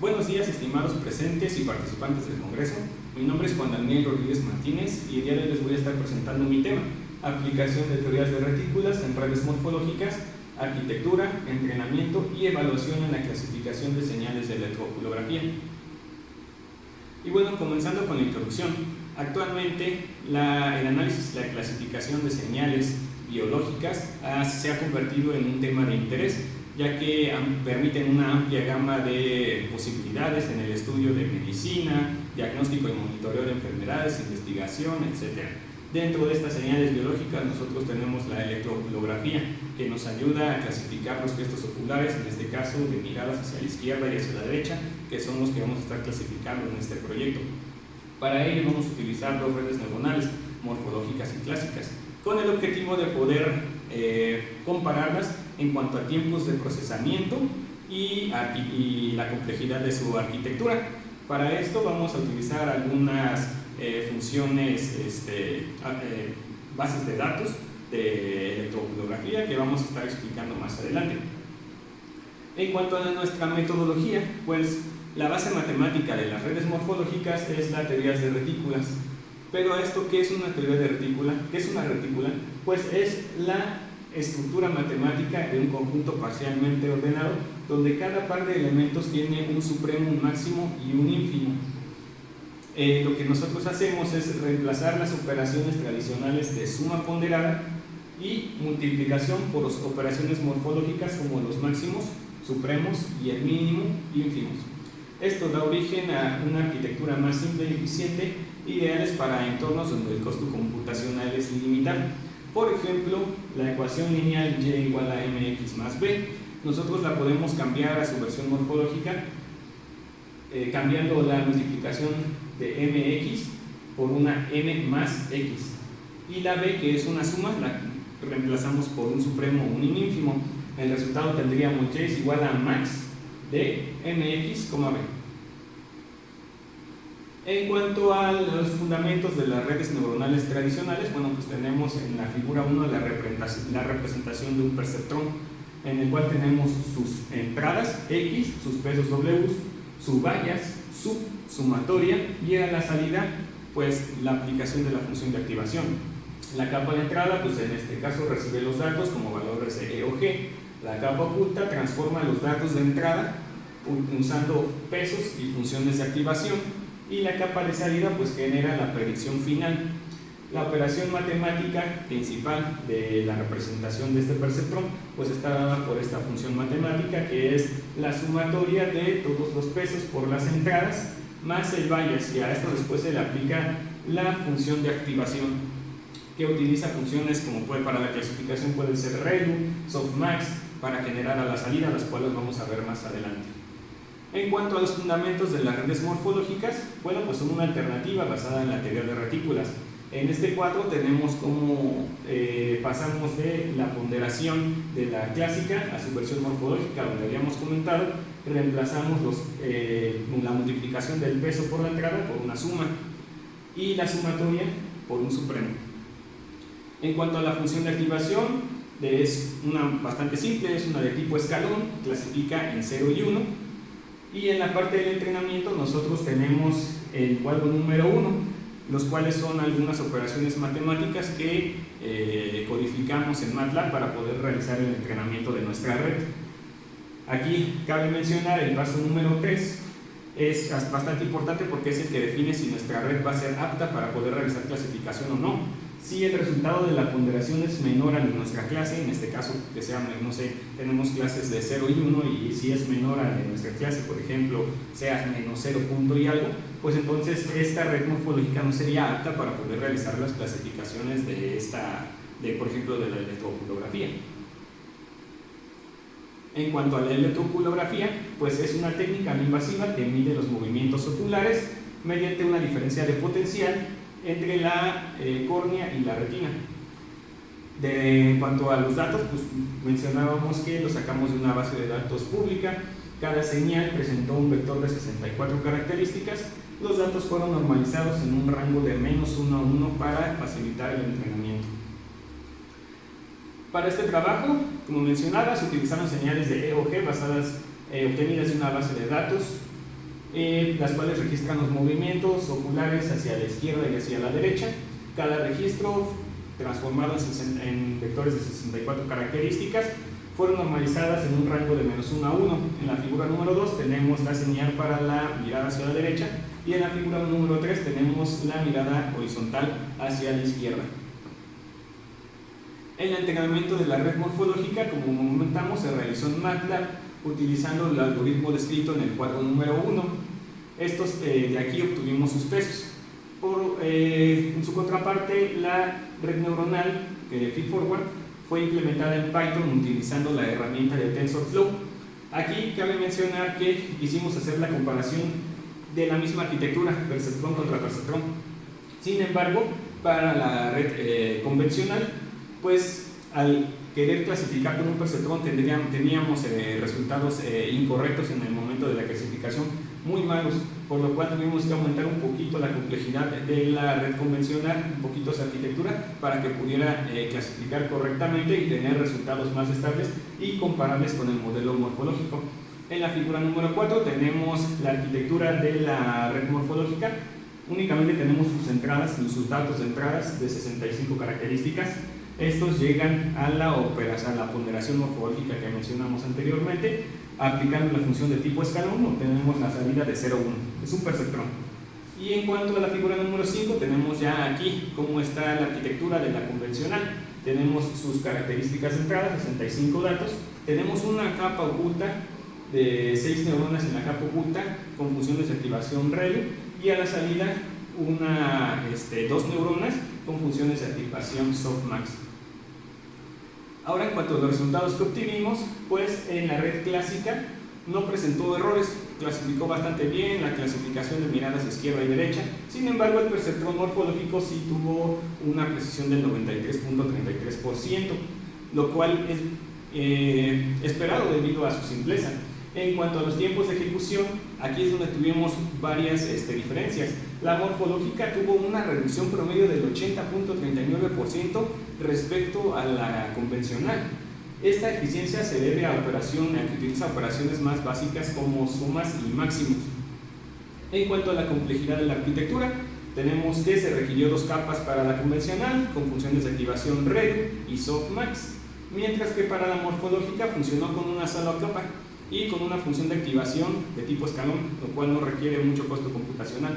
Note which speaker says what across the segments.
Speaker 1: Buenos días, estimados presentes y participantes del Congreso. Mi nombre es Juan Daniel Rodríguez Martínez y el día de hoy les voy a estar presentando mi tema: aplicación de teorías de retículas en redes morfológicas, arquitectura, entrenamiento y evaluación en la clasificación de señales de electroculografía. Y bueno, comenzando con la introducción, actualmente el análisis y la clasificación de señales biológicas se ha convertido en un tema de interés, ya que permiten una amplia gama de posibilidades en el estudio de medicina, diagnóstico y monitoreo de enfermedades, investigación, etc. Dentro de estas señales biológicas nosotros tenemos la electroculografía, que nos ayuda a clasificar los gestos oculares, en este caso de miradas hacia la izquierda y hacia la derecha, que son los que vamos a estar clasificando en este proyecto. Para ello vamos a utilizar dos redes neuronales, morfológicas y clásicas, con el objetivo de poder compararlas en cuanto a tiempos de procesamiento y la complejidad de su arquitectura. Para esto vamos a utilizar algunas funciones, bases de datos de electroculografía que vamos a estar explicando más adelante. En cuanto a nuestra metodología, pues la base matemática de las redes morfológicas es la teoría de retículas. Pero esto, ¿qué es una teoría de retícula? ¿Qué es una retícula? Pues es la estructura matemática de un conjunto parcialmente ordenado, donde cada par de elementos tiene un supremo, un máximo y un ínfimo. Lo que nosotros hacemos es reemplazar las operaciones tradicionales de suma ponderada y multiplicación por operaciones morfológicas como los máximos, supremos y el mínimo, ínfimos. Esto da origen a una arquitectura más simple y eficiente, ideales para entornos donde el costo computacional es ilimitado. Por ejemplo, la ecuación lineal y igual a mx más b, nosotros la podemos cambiar a su versión morfológica cambiando la multiplicación de mx por una m más x, y la b, que es una suma, la reemplazamos por un supremo o un ínfimo. El resultado tendríamos y es igual a max de mx, b. En cuanto a los fundamentos de las redes neuronales tradicionales, bueno, pues tenemos en la figura 1 la representación de un perceptrón, en el cual tenemos sus entradas x, sus pesos w, sus vallas, su sumatoria, y a la salida, pues la aplicación de la función de activación. La capa de entrada, pues en este caso recibe los datos como valores de E o G. La capa oculta transforma los datos de entrada usando pesos y funciones de activación, y la capa de salida pues genera la predicción final. La operación matemática principal de la representación de este perceptrón pues está dada por esta función matemática, que es la sumatoria de todos los pesos por las entradas más el bias, y a esto después se le aplica la función de activación, que utiliza funciones como para la clasificación puede ser ReLU, softmax, para generar a la salida, las cuales vamos a ver más adelante. En cuanto a los fundamentos de las redes morfológicas, bueno, pues son una alternativa basada en la teoría de retículas. En este cuadro tenemos cómo pasamos de la ponderación de la clásica a su versión morfológica, donde habíamos comentado, reemplazamos la multiplicación del peso por la entrada por una suma y la sumatoria por un supremo. En cuanto a la función de activación, es una bastante simple, es una de tipo escalón, clasifica en 0 y 1. Y en la parte del entrenamiento nosotros tenemos el cuadro número 1, los cuales son algunas operaciones matemáticas que codificamos en MATLAB para poder realizar el entrenamiento de nuestra red. Aquí cabe mencionar el paso número 3, es bastante importante porque es el que define si nuestra red va a ser apta para poder realizar clasificación o no. Si el resultado de la ponderación es menor al de nuestra clase, en este caso que sea, no sé, tenemos clases de 0 y 1, y si es menor al de nuestra clase, por ejemplo, sea menos 0 punto y algo, pues entonces esta red morfológica no sería apta para poder realizar las clasificaciones por ejemplo, de la electroculografía. En cuanto a la electroculografía, pues es una técnica no invasiva que mide los movimientos oculares mediante una diferencia de potencial entre la córnea y la retina. En cuanto a los datos, pues mencionábamos que lo sacamos de una base de datos pública. Cada señal presentó un vector de 64 características. Los datos fueron normalizados en un rango de -1 a 1 para facilitar el entrenamiento. Para este trabajo, como mencionaba, se utilizaron señales de E o G obtenidas de una base de datos las cuales registran los movimientos oculares hacia la izquierda y hacia la derecha. Cada registro, transformado en vectores de 64 características, fueron normalizadas en un rango de -1 a 1. En la figura número 2 tenemos la señal para la mirada hacia la derecha, y en la figura número 3 tenemos la mirada horizontal hacia la izquierda. El entrenamiento de la red morfológica, como comentamos, se realizó en MATLAB utilizando el algoritmo descrito en el cuadro número 1. Estos de aquí obtuvimos sus pesos. En su contraparte, la red neuronal feedforward fue implementada en Python utilizando la herramienta de TensorFlow. Aquí cabe mencionar que quisimos hacer la comparación de la misma arquitectura, perceptrón contra perceptrón. Sin embargo, para la red convencional, pues al querer clasificar con un perceptrón teníamos resultados incorrectos en el momento de la clasificación, muy malos, por lo cual tuvimos que aumentar un poquito la complejidad de la red convencional, un poquito esa arquitectura, para que pudiera clasificar correctamente y tener resultados más estables y comparables con el modelo morfológico. En la figura número 4 tenemos la arquitectura de la red morfológica. Únicamente tenemos sus entradas y sus datos de entradas de 65 características. Estos llegan a la ponderación morfológica que mencionamos anteriormente. Aplicando la función de tipo escalón, obtenemos la salida de 0, 1. Es un perceptrón. Y en cuanto a la figura número 5, tenemos ya aquí cómo está la arquitectura de la convencional. Tenemos sus características de entrada, 65 datos. Tenemos una capa oculta de 6 neuronas en la capa oculta con funciones de activación ReLU, y a la salida 2 neuronas con funciones de activación softmax. Ahora, en cuanto a los resultados que obtuvimos, pues en la red clásica no presentó errores, clasificó bastante bien la clasificación de miradas izquierda y derecha. Sin embargo, el perceptrón morfológico sí tuvo una precisión del 93.33%, lo cual es esperado debido a su simpleza. En cuanto a los tiempos de ejecución, aquí es donde tuvimos varias diferencias. La morfológica tuvo una reducción promedio del 80.39% respecto a la convencional. Esta eficiencia se debe a que utiliza operaciones más básicas como sumas y máximos. En cuanto a la complejidad de la arquitectura, tenemos que se requirió 2 capas para la convencional con funciones de activación ReLU y softmax, mientras que para la morfológica funcionó con una sola capa y con una función de activación de tipo escalón, lo cual no requiere mucho costo computacional.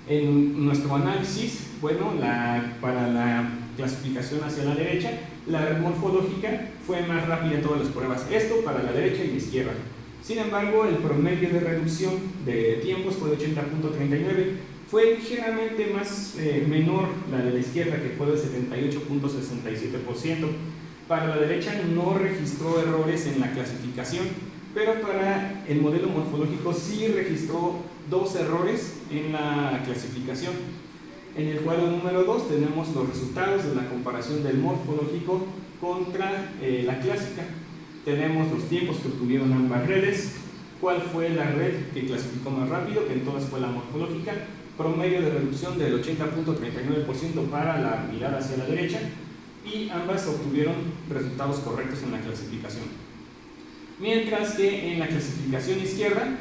Speaker 1: En nuestro análisis, bueno, para la clasificación hacia la derecha, la red morfológica fue más rápida en todas las pruebas, esto para la derecha y la izquierda. Sin embargo, el promedio de reducción de tiempos fue de 80.39, fue ligeramente menor la de la izquierda, que fue de 78.67%. Para la derecha no registró errores en la clasificación, pero para el modelo morfológico sí registró 2 errores en la clasificación. En el cuadro número 2 tenemos los resultados de la comparación del morfológico contra la clásica. Tenemos los tiempos que obtuvieron ambas redes, cuál fue la red que clasificó más rápido, que en todas fue la morfológica, promedio de reducción del 80.39% para la mirada hacia la derecha, y ambas obtuvieron resultados correctos en la clasificación. Mientras que en la clasificación izquierda,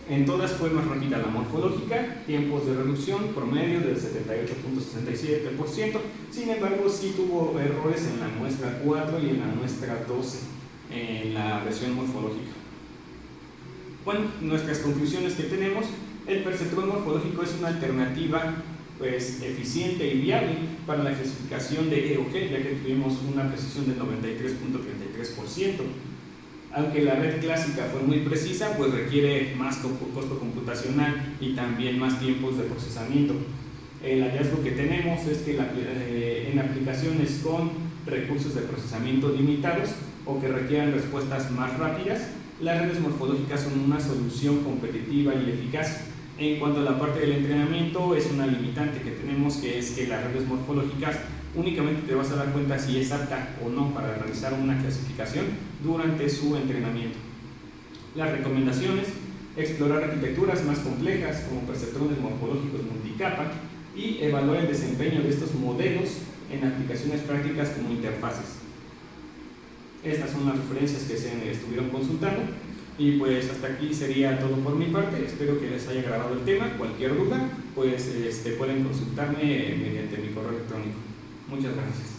Speaker 1: en todas fue más rápida la morfológica, tiempos de reducción promedio del 78.67%, sin embargo sí tuvo errores en la muestra 4 y en la muestra 12 en la versión morfológica. Bueno, nuestras conclusiones que tenemos: el perceptrón morfológico es una alternativa eficiente y viable para la clasificación de EOG, ya que tuvimos una precisión del 93.33%. Aunque la red clásica fue muy precisa, pues requiere más costo computacional y también más tiempos de procesamiento. El hallazgo que tenemos es que en aplicaciones con recursos de procesamiento limitados o que requieran respuestas más rápidas, las redes morfológicas son una solución competitiva y eficaz. En cuanto a la parte del entrenamiento, es una limitante que tenemos, que es que las redes morfológicas únicamente te vas a dar cuenta si es apta o no para realizar una clasificación durante su entrenamiento. Las recomendaciones: explorar arquitecturas más complejas como perceptrones morfológicos multicapa y evaluar el desempeño de estos modelos en aplicaciones prácticas como interfaces. Estas son las referencias que se estuvieron consultando. Y pues hasta aquí sería todo por mi parte. Espero que les haya agradado el tema. Cualquier duda, pues pueden consultarme mediante mi correo electrónico. Muchas gracias.